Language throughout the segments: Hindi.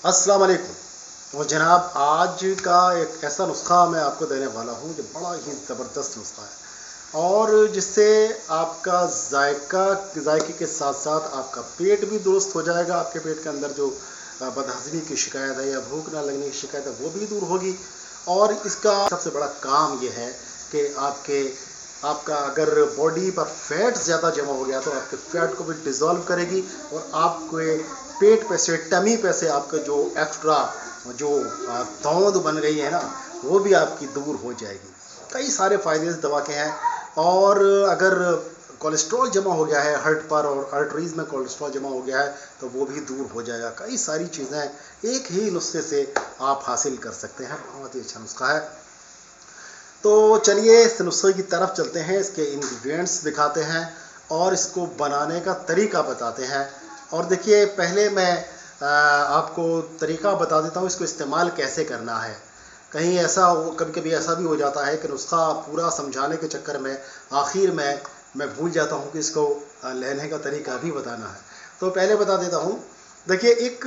अस्सलाम वालेकुम। तो जनाब, आज का एक ऐसा नुस्खा मैं आपको देने वाला हूँ जो बड़ा ही ज़बरदस्त नुस्खा है और जिससे आपका जायके के साथ साथ आपका पेट भी दुरुस्त हो जाएगा। आपके पेट के अंदर जो बदहज़मी की शिकायत है या भूख ना लगने की शिकायत है वो भी दूर होगी। और इसका सबसे बड़ा काम ये है कि आपका अगर बॉडी पर फैट ज़्यादा जमा हो गया तो आपके फैट को भी डिज़ोल्व करेगी और आपके पेट पे से, टमी पे से आपका जो एक्स्ट्रा जो दौंद बन गई है ना, वो भी आपकी दूर हो जाएगी। कई सारे फ़ायदे इस दवा के हैं। और अगर कोलेस्ट्रॉल जमा हो गया है हार्ट पर और आर्टरीज़ में कोलेस्ट्रॉल जमा हो गया है तो वो भी दूर हो जाएगा। कई सारी चीज़ें एक ही नुस्खे से आप हासिल कर सकते हैं। बहुत ही अच्छा नुस्खा है। तो चलिए इस नुस्खे की तरफ चलते हैं, इसके इंग्रेडिएंट्स दिखाते हैं और इसको बनाने का तरीका बताते हैं। और देखिए, पहले मैं आपको तरीका बता देता हूँ इसको इस्तेमाल कैसे करना है। कहीं ऐसा हो, कभी कभी ऐसा भी हो जाता है कि नुस्खा पूरा समझाने के चक्कर में आखिर में मैं भूल जाता हूँ कि इसको लेने का तरीका भी बताना है। तो पहले बता देता हूँ। देखिए, एक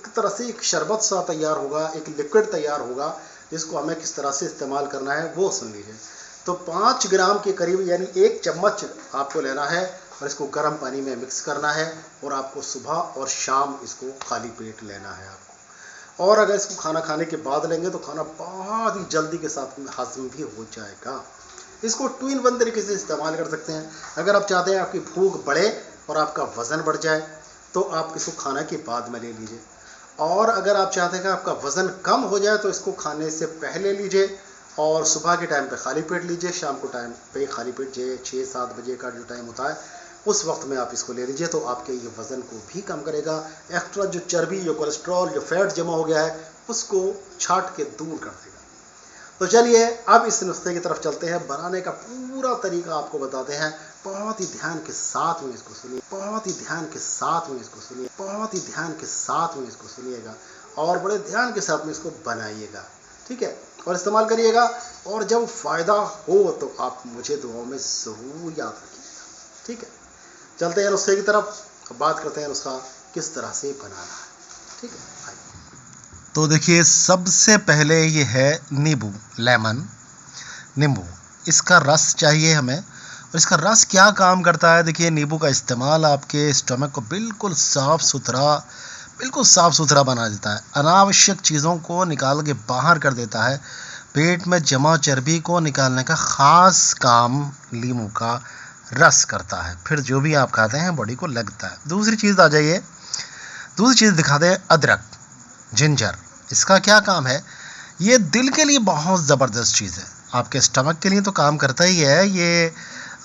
तरह से एक शरबत सा तैयार होगा, एक लिक्विड तैयार होगा जिसको हमें किस तरह से इस्तेमाल करना है वो सुन लीजिए। तो 5 ग्राम के करीब यानी 1 चम्मच आपको लेना है और इसको गर्म पानी में मिक्स करना है और आपको सुबह और शाम इसको खाली पेट लेना है आपको। और अगर इसको खाना खाने के बाद लेंगे तो खाना बहुत ही जल्दी के साथ हजम भी हो जाएगा। इसको 2 in 1 तरीके से इस्तेमाल कर सकते हैं। अगर आप चाहते हैं आपकी भूख बढ़े और आपका वज़न बढ़ जाए तो आप इसको खाने के बाद में ले लीजिए। और अगर आप चाहते हैं कि आपका वज़न कम हो जाए तो इसको खाने से पहले लीजिए और सुबह के टाइम पे खाली पेट लीजिए, शाम को टाइम पे खाली पेट 6-7 बजे का जो टाइम होता है उस वक्त में आप इसको ले लीजिए। तो आपके ये वज़न को भी कम करेगा। एक्स्ट्रा जो चर्बी, जो कोलेस्ट्रॉल, जो फैट जमा हो गया है उसको छाट के दूर कर देगा। तो चलिए अब इस नुस्खे की तरफ चलते हैं। बनाने का पूरा तरीका आपको बताते हैं। बहुत ही ध्यान के साथ में इसको सुनिए, बहुत ही ध्यान के साथ में इसको सुनिए, बहुत ही ध्यान के साथ में इसको सुनिएगा और बड़े ध्यान के साथ में इसको बनाइएगा, ठीक है, और इस्तेमाल करिएगा। और जब फ़ायदा हो तो आप मुझे दुआओं में ज़रूर याद रखिएगा, ठीक है। चलते हैं नुस्खे की तरफ, बात करते हैं नुस्खा किस तरह से बनाना है, ठीक है। तो देखिए, सबसे पहले ये है नींबू, लेमन, नींबू। इसका रस चाहिए हमें। और इसका रस क्या काम करता है? देखिए, नींबू का इस्तेमाल आपके स्टमक को बिल्कुल साफ़ सुथरा बना देता है। अनावश्यक चीज़ों को निकाल के बाहर कर देता है। पेट में जमा चर्बी को निकालने का ख़ास काम नींबू का रस करता है। फिर जो भी आप खाते हैं बॉडी को लगता है। दूसरी चीज़ दिखाते हैं, अदरक, जिंजर। इसका क्या काम है? ये दिल के लिए बहुत ज़बरदस्त चीज़ है। आपके स्टमक के लिए तो काम करता ही है। ये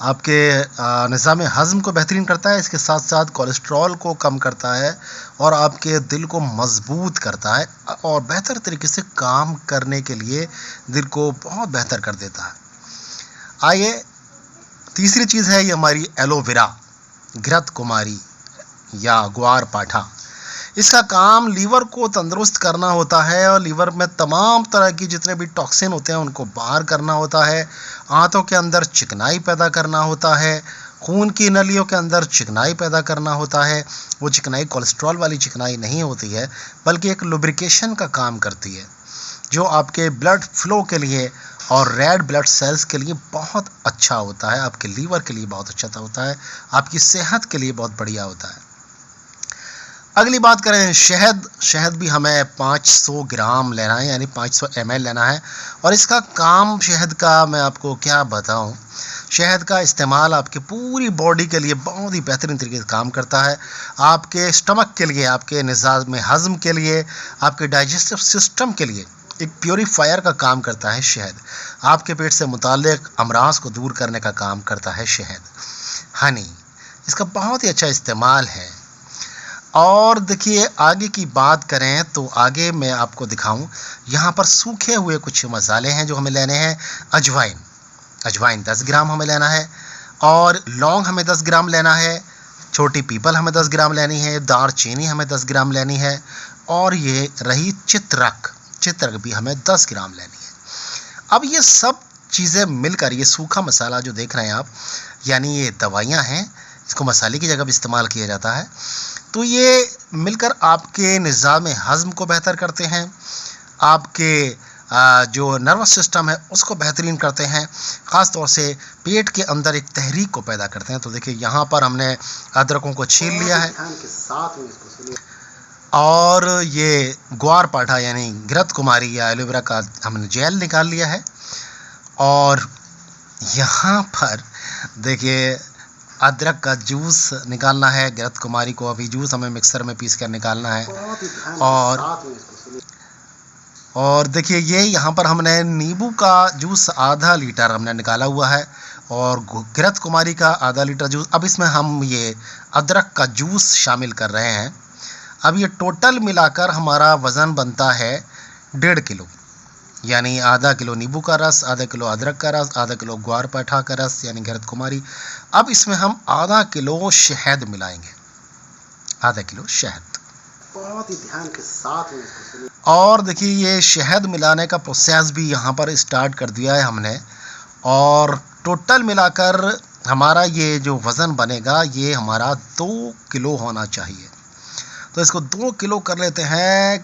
आपके निज़ाम हज़म को बेहतरीन करता है। इसके साथ साथ कोलेस्ट्रॉल को कम करता है और आपके दिल को मज़बूत करता है और बेहतर तरीके से काम करने के लिए दिल को बहुत बेहतर कर देता है। आइए, तीसरी चीज़ है ये हमारी एलोवेरा, घृत कुमारी या ग्वार पाठा। इसका काम लीवर को तंदुरुस्त करना होता है और लीवर में तमाम तरह की जितने भी टॉक्सिन होते हैं उनको बाहर करना होता है। आंतों के अंदर चिकनाई पैदा करना होता है। खून की नलियों के अंदर चिकनाई पैदा करना होता है। वो चिकनाई कोलेस्ट्रॉल वाली चिकनाई नहीं होती है बल्कि एक लुब्रिकेशन का काम करती है जो आपके ब्लड फ्लो के लिए और रेड ब्लड सेल्स के लिए बहुत अच्छा होता है। आपके लीवर के लिए बहुत अच्छा होता है। आपकी सेहत के लिए बहुत बढ़िया होता है। अगली बात करें शहद भी हमें 500 ग्राम लेना है, यानी 500 ml लेना है। और इसका काम शहद का मैं आपको क्या बताऊं। शहद का इस्तेमाल आपके पूरी बॉडी के लिए बहुत ही बेहतरीन तरीके से काम करता है। आपके स्टमक के लिए, आपके निज़ाम हज़म के लिए, आपके डाइजेस्टिव सिस्टम के लिए एक प्योरीफायर का काम करता है शहद। आपके पेट से मुताल्लिक़ अमराज को दूर करने का काम करता है शहद। हनी, इसका बहुत ही अच्छा इस्तेमाल है। और देखिए, आगे की बात करें तो आगे मैं आपको दिखाऊं, यहाँ पर सूखे हुए कुछ मसाले हैं जो हमें लेने हैं। अजवाइन 10 ग्राम हमें लेना है और लौंग हमें 10 ग्राम लेना है। छोटी पीपल हमें 10 ग्राम लेनी है। दालचीनी हमें 10 ग्राम लेनी है। और ये रही चित्रक भी हमें 10 ग्राम लेनी है। अब ये सब चीज़ें मिलकर, ये सूखा मसाला जो देख रहे हैं आप, यानी ये दवाइयाँ हैं, इसको मसाले की जगह भी इस्तेमाल किया जाता है। तो ये मिलकर आपके निज़ाम हज़्म को बेहतर करते हैं, आपके जो नर्वस सिस्टम है उसको बेहतरीन करते हैं, ख़ास तौर से पेट के अंदर एक तहरीक को पैदा करते हैं। तो देखिए यहाँ पर हमने अदरकों को छील लिया है और ये ग्वार पाठा यानी घृत कुमारी या एलोवेरा का हमने जेल निकाल लिया है। और यहाँ पर देखिए अदरक का जूस निकालना है, घृत कुमारी को अभी जूस हमें मिक्सर में पीस कर निकालना है। और देखिए ये यहाँ पर हमने नींबू का जूस आधा लीटर हमने निकाला हुआ है और घृत कुमारी का आधा लीटर जूस। अब इसमें हम ये अदरक का जूस शामिल कर रहे हैं। अब ये टोटल मिलाकर हमारा वज़न बनता है 1.5 किलो, यानी आधा किलो नींबू का रस, आधा किलो अदरक का रस, आधा किलो ग्वार पाठा का रस यानी घृत कुमारी। अब इसमें हम आधा किलो शहद मिलाएंगे, आधा किलो शहद। बहुत ही ध्यान के साथ में इसको सुनिए। और देखिए ये शहद मिलाने का प्रोसेस भी यहाँ पर स्टार्ट कर दिया है हमने। और टोटल मिलाकर हमारा ये जो वज़न बनेगा ये हमारा 2 किलो होना चाहिए। तो इसको 2 किलो कर लेते हैं।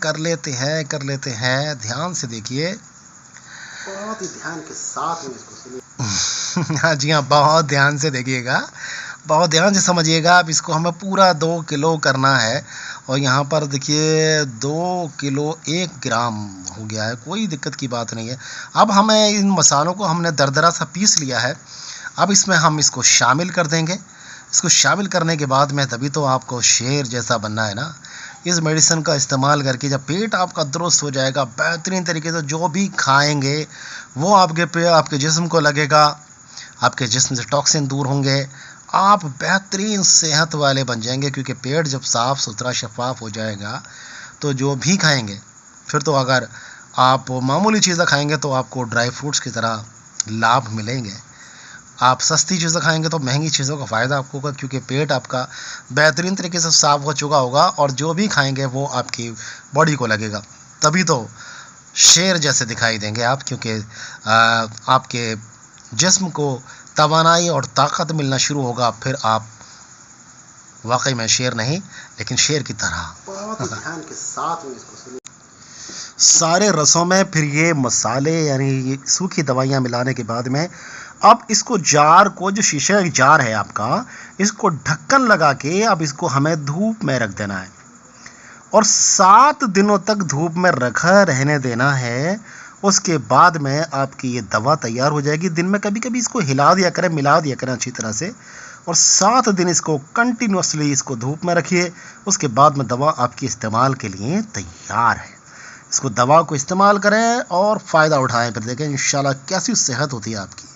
ध्यान से देखिए, बहुत ही ध्यान के साथ में इसको सुनिए। हाँ जी हाँ, बहुत ध्यान से देखिएगा, बहुत ध्यान से समझिएगा। अब इसको हमें पूरा 2 किलो करना है। और यहाँ पर देखिए 2 किलो 1 ग्राम हो गया है, कोई दिक्कत की बात नहीं है। अब हमें इन मसालों को हमने दरदरा सा पीस लिया है। अब इसमें हम इसको शामिल कर देंगे। इसको शामिल करने के बाद में तभी तो आपको शेर जैसा बनना है ना। इस मेडिसिन का इस्तेमाल करके जब पेट आपका दुरुस्त हो जाएगा, बेहतरीन तरीके से जो भी खाएंगे वो आपके जिस्म को लगेगा, आपके जिस्म से टॉक्सिन दूर होंगे, आप बेहतरीन सेहत वाले बन जाएंगे। क्योंकि पेट जब साफ़ सुथरा शफाफ हो जाएगा तो जो भी खाएंगे, फिर तो अगर आप मामूली चीज़ें खाएंगे तो आपको ड्राई फ्रूट्स की तरह लाभ मिलेंगे। आप सस्ती चीज़ें खाएंगे तो महंगी चीज़ों का फ़ायदा आपको होगा, क्योंकि पेट आपका बेहतरीन तरीके से साफ़ हो चुका होगा और जो भी खाएंगे वो आपकी बॉडी को लगेगा। तभी तो शेर जैसे दिखाई देंगे आप, क्योंकि आपके जिस्म को तवानाई और ताकत मिलना शुरू होगा। फिर आप वाकई में शेर नहीं लेकिन शेर की तरह। बहुत ही ध्यान के साथ में इसको सुनिए। सारे रसों में फिर ये मसाले यानी ये सूखी दवाइयाँ मिलाने के बाद में अब इसको जार को, जो शीशे का जार है आपका, इसको ढक्कन लगा के अब इसको हमें धूप में रख देना है और 7 दिनों तक धूप में रखा रहने देना है। उसके बाद में आपकी ये दवा तैयार हो जाएगी। दिन में कभी कभी इसको हिला दिया करें, मिला दिया करें अच्छी तरह से, और 7 दिन इसको कंटिन्यूसली इसको धूप में रखिए। उसके बाद में दवा आपकी इस्तेमाल के लिए तैयार है। इसको दवा को इस्तेमाल करें और फ़ायदा उठाएं, फिर देखें इंशाल्लाह कैसी सेहत होती है आपकी।